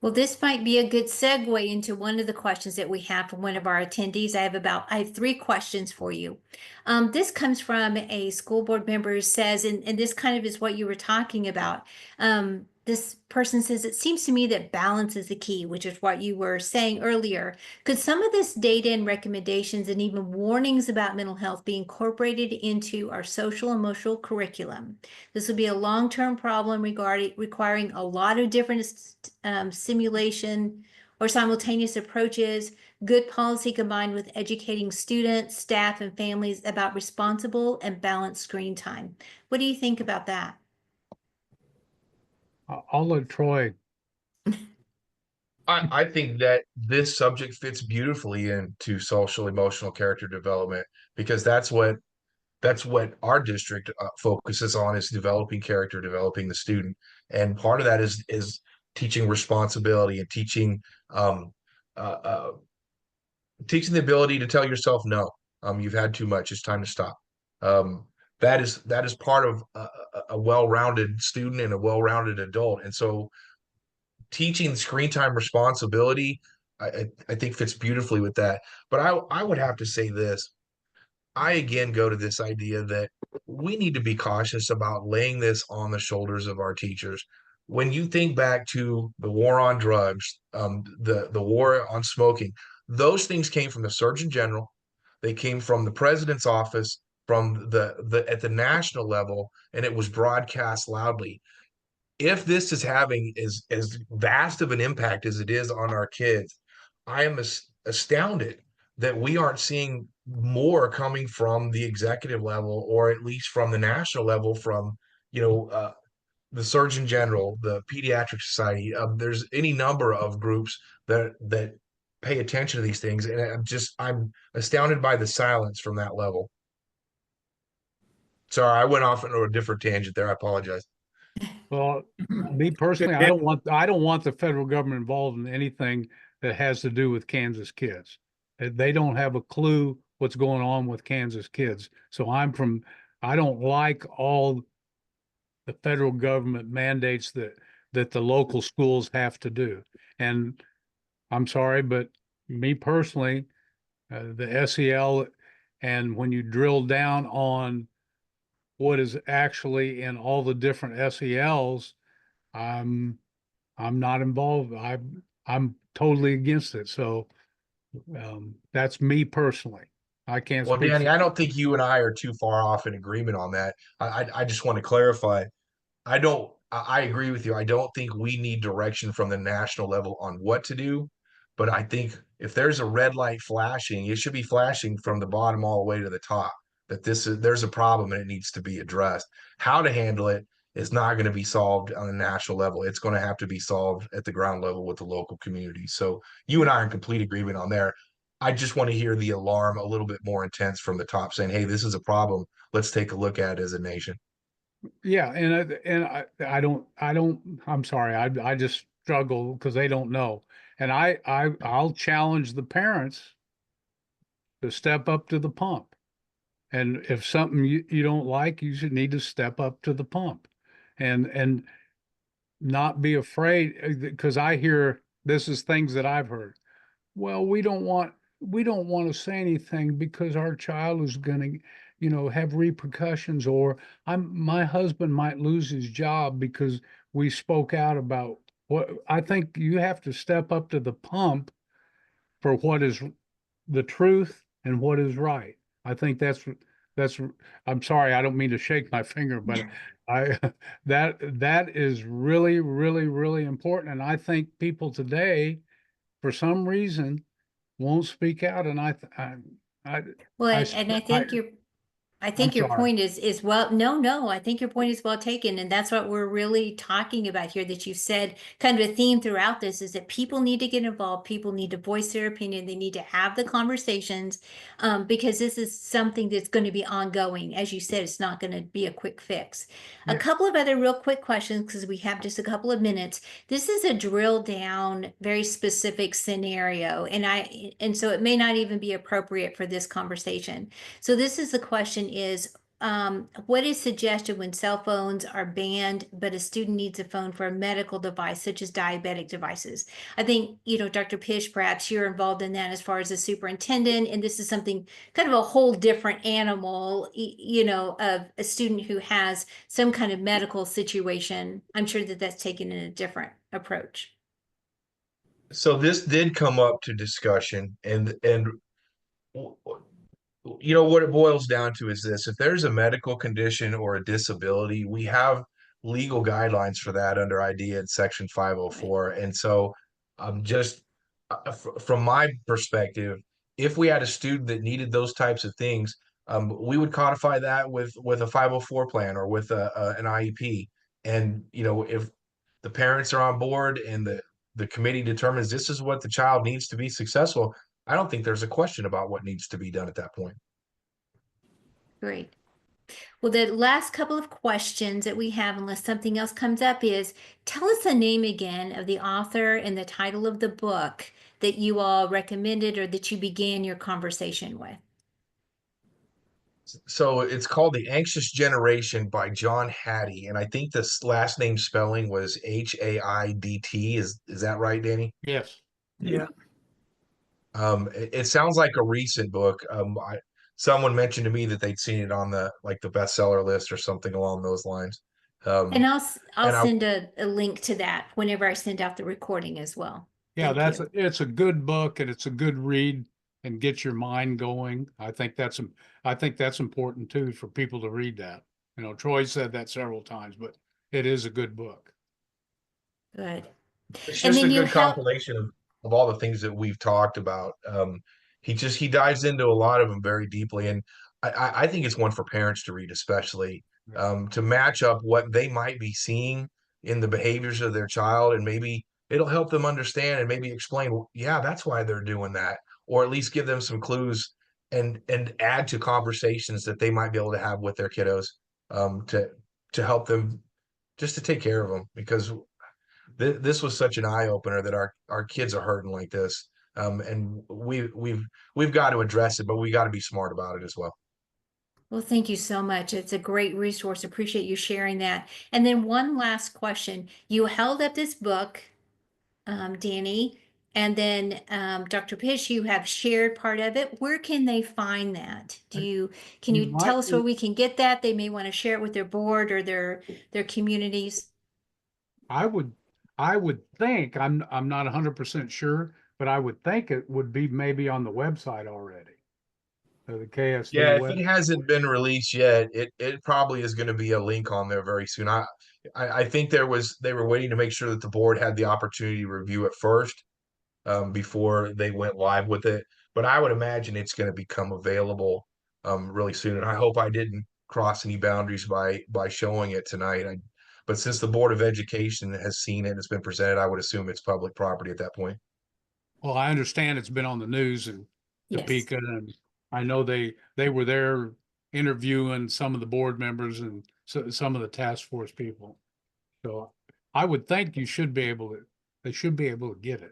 Well, this might be a good segue into one of the questions that we have from one of our attendees. I have 3 questions for you. This comes from a school board member who says, and this kind of is what you were talking about. This person says, it seems to me that balance is the key, which is what you were saying earlier. Could some of this data and recommendations and even warnings about mental health be incorporated into our social emotional curriculum? This would be a long-term problem requiring a lot of different simulation or simultaneous approaches, good policy combined with educating students, staff, and families about responsible and balanced screen time. What do you think about that? I'll let Troy. I think that this subject fits beautifully into social emotional character development, because that's what our district focuses on, is developing character, developing the student. And part of that is teaching responsibility and um, uh, teaching the ability to tell yourself no. You've had too much. It's time to stop. Um, that is part of a well-rounded student and a well-rounded adult. And so teaching screen time responsibility, I think fits beautifully with that. But I would have to say this. I again go to this idea that we need to be cautious about laying this on the shoulders of our teachers. When you think back to the war on drugs, the war on smoking, those things came from the Surgeon General. They came from the president's office, from the at the national level, and it was broadcast loudly. If this is having as vast of an impact as it is on our kids, I am astounded that we aren't seeing more coming from the executive level, or at least from the national level, from you know uh, the Surgeon General, the Pediatric Society. There's any number of groups that pay attention to these things. And I'm astounded by the silence from that level. Sorry, I went off into a different tangent there. I apologize. Well, me personally, I don't want the federal government involved in anything that has to do with Kansas kids. They don't have a clue what's going on with Kansas kids. So I don't like all the federal government mandates that the local schools have to do. And I'm sorry, but me personally, the SEL, and when you drill down on what is actually in all the different SELs, I'm I'm not involved. I'm totally against it. So that's me personally. I can't Well, speak Danny, for. I don't think you and I are too far off in agreement on that. I just want to clarify. I agree with you. I don't think we need direction from the national level on what to do, but I think if there's a red light flashing, it should be flashing from the bottom all the way to the top, that there's a problem and it needs to be addressed. How to handle it is not going to be solved on a national level. It's going to have to be solved at the ground level with the local community. So you and I are in complete agreement on there. I just want to hear the alarm a little bit more intense from the top saying, hey, this is a problem. Let's take a look at it as a nation. Yeah, and I'm sorry. I just struggle because they don't know. And I'll challenge the parents to step up to the pump. And if something you don't like, you should need to step up to the pump and not be afraid, because I hear this is things that I've heard. Well, we don't want to say anything because our child is going to, have repercussions, or my husband might lose his job because we spoke out about what. I think you have to step up to the pump for what is the truth and what is right. I think that's I'm sorry, I don't mean to shake my finger, but I that is really, really, really important. And I think people today, for some reason, won't speak out. And I, Well, I, and I I'm think your sorry. point is well, no, I think your point is well taken. And that's what we're really talking about here, that you said kind of a theme throughout this is that people need to get involved. People need to voice their opinion. They need to have the conversations because this is something that's going to be ongoing. As you said, it's not going to be a quick fix. A Yeah. couple of other real quick questions because we have just a couple of minutes. This is a drill down, very specific scenario. And so it may not even be appropriate for this conversation. So this is the question is, what is suggested when cell phones are banned, but a student needs a phone for a medical device, such as diabetic devices? I think, Dr. Pish, perhaps you're involved in that as far as a superintendent, and this is something kind of a whole different animal, of a student who has some kind of medical situation. I'm sure that that's taken in a different approach. So this did come up to discussion, and you know what it boils down to is this: if there's a medical condition or a disability, we have legal guidelines for that under IDEA in Section Right. 504. And so, just from my perspective, if we had a student that needed those types of things, we would codify that with a 504 plan or with an IEP. And if the parents are on board and the committee determines this is what the child needs to be successful, I don't think there's a question about what needs to be done at that point. Great. Well, the last couple of questions that we have, unless something else comes up, is tell us the name again of the author and the title of the book that you all recommended or that you began your conversation with. So it's called The Anxious Generation by John Hattie. And I think this last name spelling was Haidt. Is that right, Danny? Yes. Yeah. It sounds like a recent book. Someone mentioned to me that they'd seen it on the bestseller list or something along those lines. And Um, I'll and I send a link to that whenever I send out the recording as well. Yeah, Thank you. it's a good book and it's a good read and gets your mind going. I think that's important too for people to read that. Troy said that several times, but it is a good book. Good. It's And just a then you good help. compilation of all the things that we've talked about. He dives into a lot of them very deeply, and I think it's one for parents to read, especially Yeah. to match up what they might be seeing in the behaviors of their child, and maybe it'll help them understand and maybe explain, well, yeah, that's why they're doing that, or at least give them some clues and add to conversations that they might be able to have with their kiddos, to help them, just to take care of them, because this was such an eye opener that our kids are hurting like this. And we've got to address it, but we got to be smart about it as well. Well, thank you so much. It's a great resource. Appreciate you sharing that. And then one last question. You held up this book, Danny, and then Dr. Pish, you have shared part of it. Where can they find that? Can you tell us where we can get that? They may want to share it with their board or their communities. I would think, I'm not 100% sure, but I would think it would be maybe on the website already. The KSD Yeah, if web. it hasn't been released yet, it probably is going to be a link on there very soon. I think they were waiting to make sure that the board had the opportunity to review it first, before they went live with it. But I would imagine it's going to become available really soon. And I hope I didn't cross any boundaries by showing it tonight. But since the Board of Education has seen it and it's been presented, I would assume it's public property at that point. Well, I understand it's been on the news in Yes. Topeka, and I know they were there interviewing some of the board members and some of the task force people. So I would think they should be able to get it.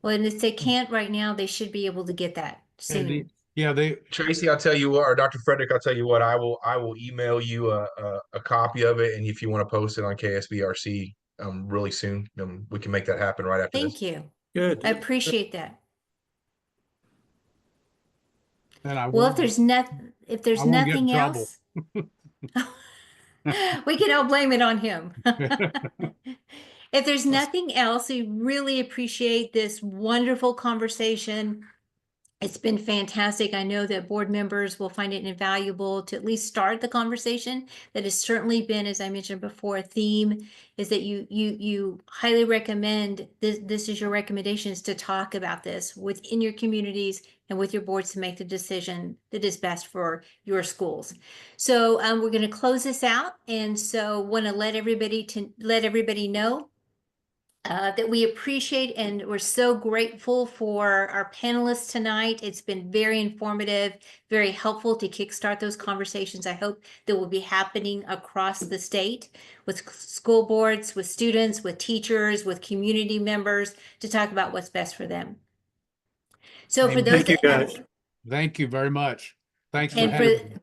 Well, and if they can't right now, they should be able to get that soon. Tracy, I'll tell you what, or Dr. Frederick, I'll tell you what, I will email you a copy of it, and if you want to post it on KSBRC really soon, we can make that happen right after Thank this. you. Good. I appreciate that. And Well, if there's nothing trouble. else, we can all blame it on him. If there's nothing else, we really appreciate this wonderful conversation. It's been fantastic. I know that board members will find it invaluable to at least start the conversation. That has certainly been, as I mentioned before, a theme is that you highly recommend this. This is your recommendations to talk about this within your communities and with your boards to make the decision that is best for your schools. So we're going to close this out, and so want to let everybody know that we appreciate and we're so grateful for our panelists tonight. It's been very informative, very helpful to kickstart those conversations. I hope that will be happening across the state with school boards, with students, with teachers, with community members to talk about what's best for them. So for those Thank you, guys. Thank you very much. Thanks for and having me.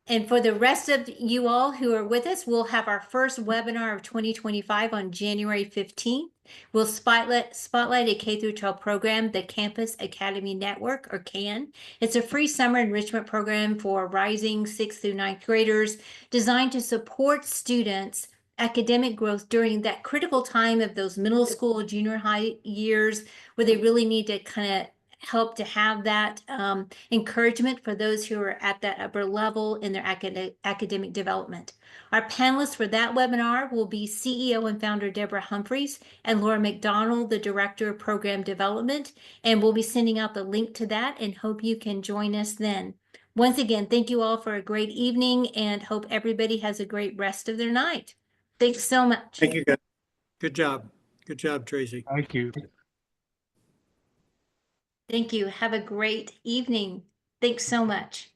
And for the rest of you all who are with us, we'll have our first webinar of 2025 on January 15th. We'll spotlight a K-12 program, the Campus Academy Network, or CAN. It's a free summer enrichment program for rising 6th through 9th graders designed to support students' academic growth during that critical time of those middle school, junior high years where they really need to kind of help to have that encouragement for those who are at that upper level in their academic development. Our panelists for that webinar will be CEO and founder Deborah Humphreys and Laura McDonald, the Director of Program Development, and we'll be sending out the link to that and hope you can join us then. Once again, thank you all for a great evening and hope everybody has a great rest of their night. Thanks so much. Thank you, guys. Good job. Good job, Tracy. Thank you. Thank you. Have a great evening. Thanks so much.